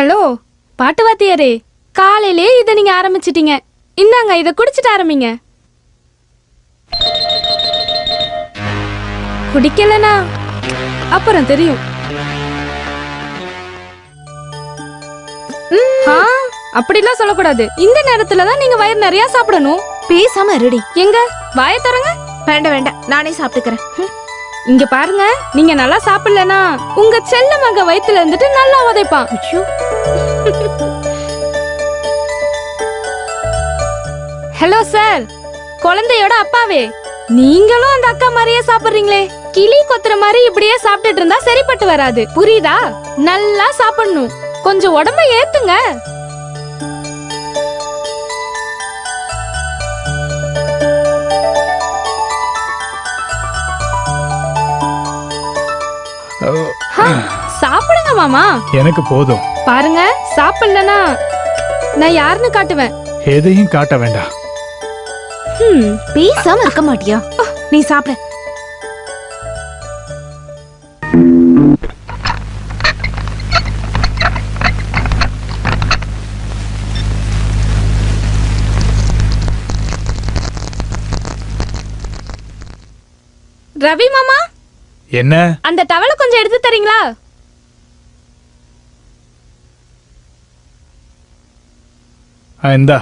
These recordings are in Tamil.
ஹலோ பாட்டு வாத்தியாரே, காலையிலே இதை நீங்க ஆரம்பிச்சிட்டீங்க. இந்தாங்க, இதை குடிச்சிட்டு ஆரம்பிங்க. குடிக்கலனா அப்புறம் தெரியும். அப்படிலாம் சொல்லக்கூடாது. இந்த நேரத்துல தான் நீங்க வயிறு நிறைய சாப்பிடணும். பேசாம ரெடி. எங்க வாயை தரங்க. வேண்டாம் வேண்டாம், நானே சாப்பிட்டுக்கிறேன். இங்க பாருங்க, நீங்க நல்லா சாப்பிடலனா உங்க செல்ல மக வயித்துல இருந்துட்டு நல்லா உதைப்பான். ஹலோ சார், குழந்தையோட அப்பாவே, நீங்களும் அந்த அக்கா மாதிரியே சாப்பிடுறீங்களே. கிளி கொத்துற மாதிரி இப்படியே சாப்பிட்டுட்டு இருந்தா சரிப்பட்டு வராது, புரியுதா? நல்லா சாப்பிடணும். கொஞ்சம் உடம்ப ஏத்துங்க. சாப்பிடுங்க மாமா. எனக்கு போதும். பாருங்க, சாப்பிடலனா நான் யாருன்னு காட்டுவேன். எதையும் காட்ட வேண்டாம். பேசாம இருக்க மாட்டியா? நீ சாப்பிட. ரவி மாமா, என்ன? அந்த டவலை கொஞ்சம் எடுத்து தரீங்களா? இந்தா.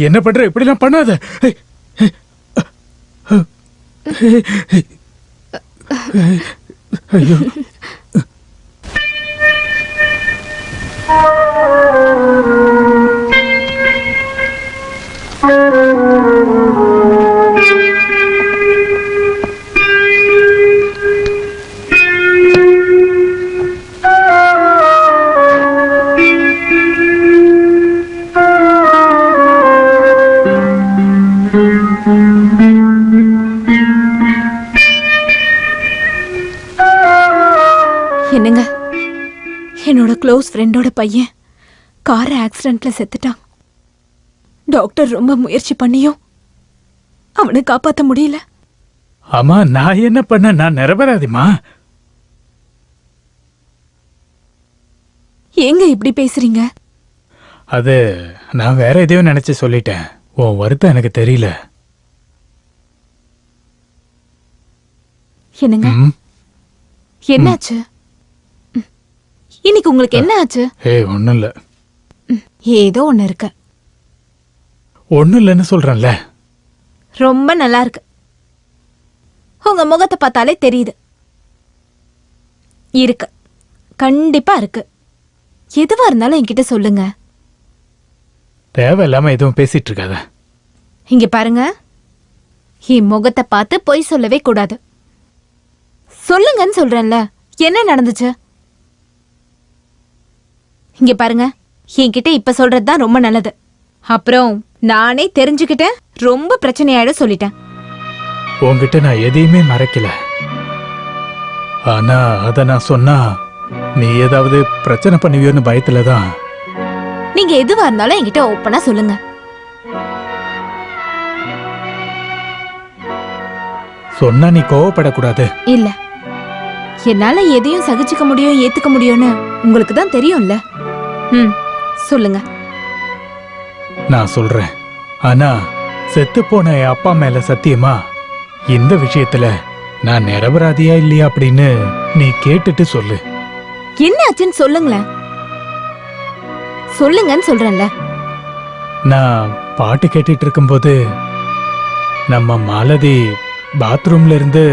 என்ன பண்ற? இப்படிலாம் பண்ணாத. ஐயோ. என்னங்க, என்னோட க்ளோஸ் ஃப்ரெண்டோட பையன் கார் ஆக்சிடென்ட்ல செத்துட்டான். டாக்டர் ரொம்ப முயற்சி பண்ணியும் அவனை காப்பாத்த முடியல. ஆமா, நான் என்ன பண்ண? நான் நிரபராதிமா. ஏங்க இப்படி பேசுறீங்க? அது நான் வேற எதையோ நினைச்சு சொல்லிட்டேன். உன் வருத்தம் எனக்கு தெரியல. என்னங்க, என்னாச்சு? இன்னைக்கு உங்களுக்கு என்ன ஆச்சு? ஒண்ணும் இல்ல. ஏதோ ஒண்ணு இருக்கு. ஒண்ணும் இல்லைன்னு சொல்றேன்ல. ரொம்ப நல்லா இருக்கு. உங்க முகத்தை பார்த்தாலே தெரியுது. இருக்கு, கண்டிப்பா இருக்கு. எதுவா இருந்தாலும் என்கிட்ட சொல்லுங்க. தேவையில்லாம எதுவும் பேசிட்டு இருக்காத. இங்க பாருங்க, என் முகத்தை பார்த்து பொய் சொல்லவே கூடாது. சொல்லுங்கன்னு சொல்றேன்ல. என்ன நடந்துச்சு? இங்க பாருங்க, என்கிட்ட இப்ப சொல்றதுதான் ரொம்ப நல்லது. அப்புறம் நானே தெரிஞ்சுக்கிட்டேன், ரொம்ப பிரச்சனையாயிடும் சொல்லிட்டேன். உன்கிட்ட நான் எதையுமே மறைக்கல. ஆனா அத நான் சொன்னா நீ ஏதாவது பிரச்சனை பண்ணுவியோன்னு பயத்துலதான். நீங்க எதுவா இருந்தாலும் என்கிட்ட ஓப்பனா சொல்லுங்க. சொன்னா நீ கோவப்படக்கூடாது. இல்ல, என்னால எதையும் சகிச்சுக்க முடியும், ஏத்துக்க முடியும்னு உங்களுக்கு தான் தெரியும்ல. சொல்லுங்க. நான் சொல்றேன். ஆனா செத்து போன என் அப்பா மேல சத்தியமா இந்த விஷயத்துல நான் நிரபராதியா இல்லையா அப்படின்னு நீ கேட்டுட்டு சொல்லு. என்ன ஆச்சுன்னு சொல்லுங்களேன். சொல்லுங்கன்னு சொல்றேன்ல. நான் பாட்டு கேட்டுட்டு இருக்கும்போது நம்ம மாலதி பாத்ரூம்ல இருந்து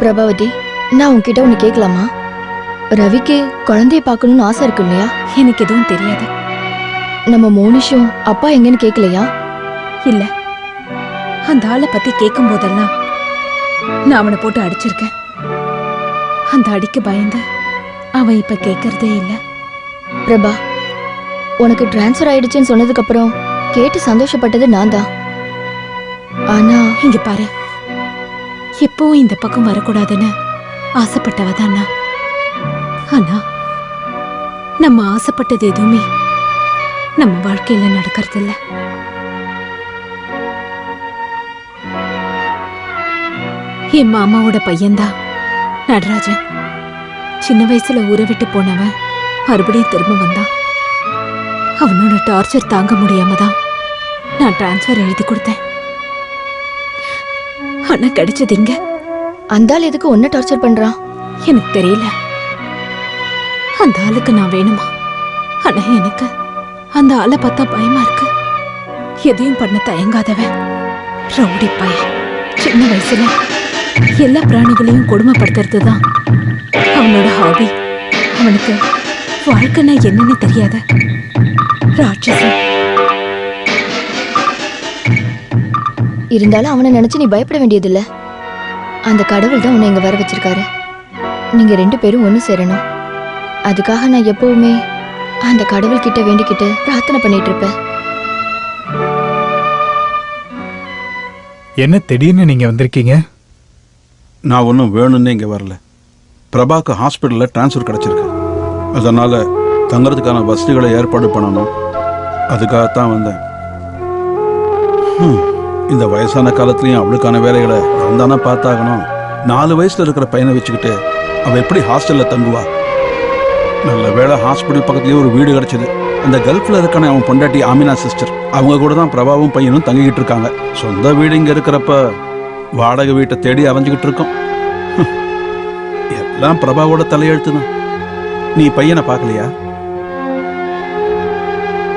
பிரபாவதி, நான் உன்கிட்ட ஒன்று கேட்கலாமா? ரவிக்கு குழந்தைய பார்க்கணும்னு ஆசை இருக்கு இல்லையா? எனக்கு எதுவும் தெரியாது. நம்ம மோனிஷும் அப்பா எங்கன்னு கேட்கலையா? இல்ல, அந்த ஆளை பத்தி கேட்கும் போதெல்லாம் நான் அவனை போட்டு அடிச்சிருக்கேன். அந்த அடிக்கு பயந்து அவன் இப்ப கேட்கறதே இல்ல. பிரபா, உனக்கு டிரான்ஸ்ஃபர் ஆயிடுச்சுன்னு சொன்னதுக்கு அப்புறம் கேட்டு சந்தோஷப்பட்டது நான் தான். ஆனா இங்க பாரு, எப்பவும் இந்த பக்கம் வரக்கூடாதுன்னு ஆசைப்பட்டவ தான் நான். ஆனா நம்ம ஆசைப்பட்டது எதுவுமே நம்ம வாழ்க்கையில நடக்கிறது இல்ல. என் மாமாவோட பையன்தான் நடராஜன். சின்ன வயசுல ஊரை விட்டு போனவன் மறுபடியும் திரும்ப வந்தான். அவனோட டார்ச்சர் தாங்க முடியாம தான் நான் டிரான்ஸ்ஃபர் எழுதி கொடுத்தேன். ஆனா கிடைச்சது இங்க. அந்த ஆள் எதுக்கு உன்னை டார்ச்சர் பண்றான்? எனக்கு தெரியல. அந்த ஆளுக்கு நான் வேணுமா? ஆனா எனக்கு அந்த ஆளை பார்த்தா பயமா இருக்கு. எதையும் பண்ண தயங்காதவன் ரவுடி பையன். சின்ன வயசுல எல்லா பிராணிகளையும் கொடுமைப்படுத்துறது தான் அவனோட ஹாபி. அவனுக்கு வாழ்க்கைன்னா என்னன்னு தெரியாத ராட்சசன். இருந்தாலும் அவனை நினைச்சு நீ பயப்பட வேண்டியதில்ல. அந்த கடவுள் தான் உன்னை இங்க வர வச்சிருக்காரு. நீங்க 2 பேரும் ஒண்ணு சேரணும். அதுக்காக நான் எப்பவுமே அந்த கடவுள் கிட்ட வேண்டிக்கிட்டு பிரார்த்தனை பண்ணிட்டு இருப்பேன். என்ன திடீர்னு நீங்க வந்திருக்கீங்க? நான் ஒன்றும் வேணும்னு இங்கே வரல. பிரபாக்கு ஹாஸ்பிட்டலில் ட்ரான்ஸ்ஃபர் கிடச்சிருக்கு. அதனால் தங்குறதுக்கான வசதிகளை ஏற்பாடு பண்ணணும். அதுக்காகத்தான் வந்தேன். இந்த வயசான காலத்துலேயும் அவளுக்கான வேலைகளை நான் தானே பார்த்தாகணும். 4 வயசில் இருக்கிற பையனை வச்சுக்கிட்டு அவள் எப்படி ஹாஸ்டலில் தங்குவா? நல்ல வேளை ஹாஸ்பிட்டல் பக்கத்துலேயே ஒரு வீடு கிடச்சிது. அந்த கல்ஃபில் இருக்கான அவன் பொண்டாட்டி ஆமினா சிஸ்டர், அவங்க கூட தான் பிரபாவும் பையனும் தங்கிக்கிட்டு இருக்காங்க. சொந்த வீடு இங்கே இருக்கிறப்ப வாடகை வீட்டை தேடி அலைஞ்சிக்கிட்டு இருக்கோம். எல்லாம் பிரபாவோட தலையெழுத்து தான். நீ பையனை பார்க்கலையா?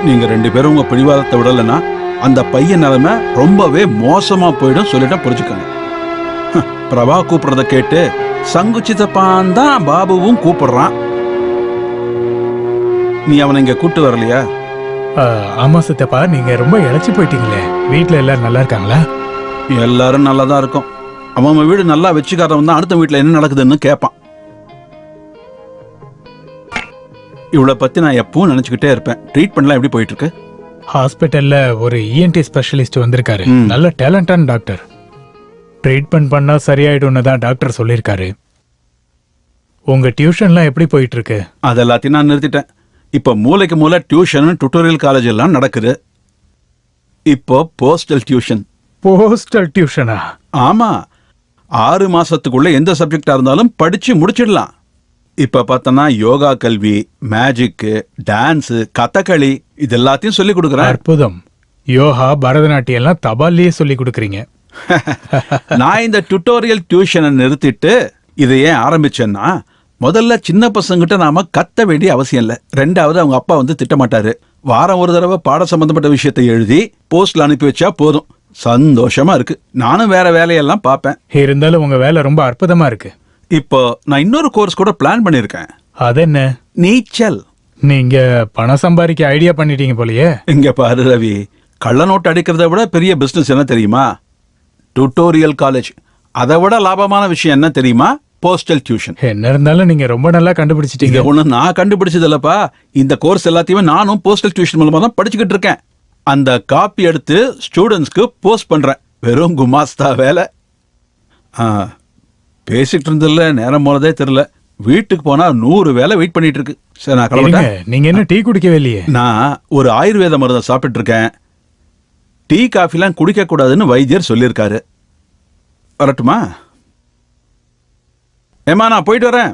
நீங்க 2 பேரும் உங்க பிடிவாதத்தை விடலைன்னா அந்த பையன் நிலைமை ரொம்பவே மோசமா போயிடும் சொல்லிட்டா புரிஞ்சுக்கோங்க. பிரபா கூப்பிடுறத கேட்டு சங்குச்சிதப்பான் தான் பாபுவும் கூப்பிடுறான். நீ அவனை இங்க கூட்டு வரலையா? ஆமா சித்தப்பா, நீங்க ரொம்ப இழைச்சி போயிட்டீங்களே. வீட்ல எல்லாரும் நல்லா இருக்காங்களா? எல்லாரும் நல்லா தான் இருக்கும். அவன் வீடு நல்லா வச்சுக்காரவன் தான் அடுத்த வீட்டுல என்ன நடக்குதுன்னு கேட்பான். இவளை பத்தி நான் எப்பவும் நினைச்சுக்கிட்டே இருப்பேன். ட்ரீட்மெண்ட்லாம் எப்படி போயிட்டு இருக்கு? ஹாஸ்பிட்டல்ல ஒரு இஎன்டி ஸ்பெஷலிஸ்ட் வந்திருக்காரு. ம். நல்ல டேலண்டான டாக்டர். ட்ரீட்மெண்ட் பண்ணா சரியாயிடும்னு தான் டாக்டர் சொல்லியிருக்காரு. உங்க டியூஷன்லாம் எப்படி போயிட்டு இருக்கு? அது எல்லாத்தையும் நான் நிறுத்திட்டேன். இப்போ மூளைக்கு மூளை டியூஷன், டுட்டோரியல் காலேஜ் எல்லாம் நடக்குது. இப்போ போஸ்டல் டியூஷன். போஸ்டல் டியூஷனா? ஆமா, 6 மாசத்துக்குள்ள எந்த சப்ஜெக்டா இருந்தாலும் படிச்சு முடிச்சிடலாம். இப்ப பார்த்தனா யோகா கல்வி, மேஜிக்கு, டான்ஸ், கதகளி இது எல்லாத்தையும் சொல்லி கொடுக்குறேன். அற்புதம். யோகா, பரதநாட்டியம் எல்லாம் தபால்லயே சொல்லி கொடுக்குறீங்க. நான் இந்த டுட்டோரியல் டியூஷனை நிறுத்திட்டு இதை ஏன் ஆரம்பிச்சேன்னா, முதல்ல சின்ன பசங்கிட்ட நாம கத்த வேண்டிய அவசியம் இல்லை. 2வது அவங்க அப்பா வந்து திட்டமாட்டாரு. வாரம் ஒரு தடவை பாட சம்பந்தப்பட்ட விஷயத்தை எழுதி போஸ்ட்ல அனுப்பி வச்சா போதும். சந்தோஷமா இருக்கு. நானும் வேற வேலையெல்லாம் பார்ப்பேன். இருந்தாலும் உங்க வேலை ரொம்ப அற்புதமா இருக்கு. இப்போ நான் இன்னொரு கோர்ஸ் கூட பிளான் பண்ணிருக்கேன். அது என்ன? நீச்சல். நீங்க பணம் சம்பாதிக்க ஐடியா பண்ணிட்டீங்க போலயே. இங்க பாரு ரவி, கள்ள நோட்டு அடிக்கிறத விட பெரிய பிசினஸ் என்ன தெரியுமா? Tutorial college. அதை விட லாபமான விஷயம் என்ன தெரியுமா? Postal tuition. என்ன இருந்தாலும் நீங்க ரொம்ப நல்லா கண்டுபிடிச்சிட்டீங்க. இதை ஒண்ணு நான் கண்டுபிடிச்சது இல்லப்பா. இந்த கோர்ஸ் எல்லாத்தையுமே நானும் போஸ்டல் டியூஷன் மூலமா தான் படிச்சுக்கிட்டு இருக்கேன். அந்த காப்பி எடுத்து ஸ்டூடெண்ட்ஸ்க்கு போஸ்ட் பண்றேன். வெறும் குமாஸ்தா வேலை. பேசிட்டு இருந்ததுல நேரம் போனதே தெரியல. வீட்டுக்கு போனா 100 வேலை வெயிட் பண்ணிட்டு இருக்கு. சரி, நான் கிளம்புறேன். இருங்க, நீங்க என்ன டீ குடிக்கவே இல்லையே? நான் ஒரு ஆயுர்வேத மருந்தை சாப்பிட்டு இருக்கேன். டீ காஃபிலாம் குடிக்க கூடாதுன்னு வைத்தியர் சொல்லியிருக்காரு. வரட்டுமா? ஏமா, நான் போயிட்டு வரேன்.